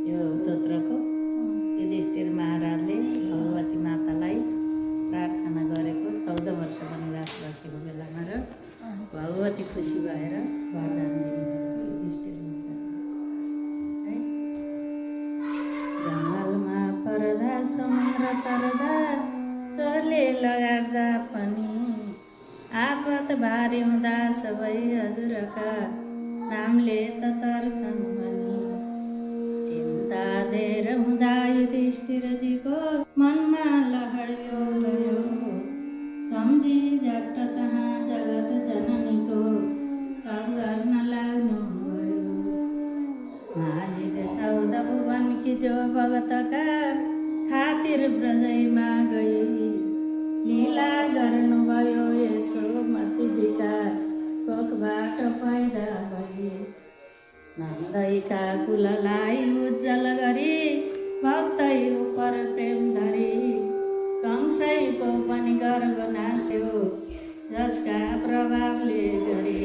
यो स्तोत्रको युधिष्ठिर महाराजले भगवती मातालाई प्रार्थना गरेको 14 वर्ष वनवास बसेको बेलामा र भगवती खुसी भएर वरदान दिनुभयो युधिष्ठिर महाराजले है। जङ्गलमा पर्दा समुद्र तरदा चोरले लगार्दा पनि आपत भारी हुँदा सबै हजुरका नामले त तर्छन् भनी चिन्ता धेर हुँदा युधिष्ठिरजीको मनमा लहड्यो गयो सम्झी झट्ट तहाँ जगत जननीको तप गर्न लाग्नु भयो। मालिक 14 भुवनकी जो भगतका खातिर ब्रजैमा गई लीला गर्नुभयो यशोमतीजीका कोखबाट पैदा भई नन्दईका कुललाई उज्जवल गरी भक्तै उपर प्रेम धरी कंसैको पनि गर्व नाच्यो जसका प्रभावले गरी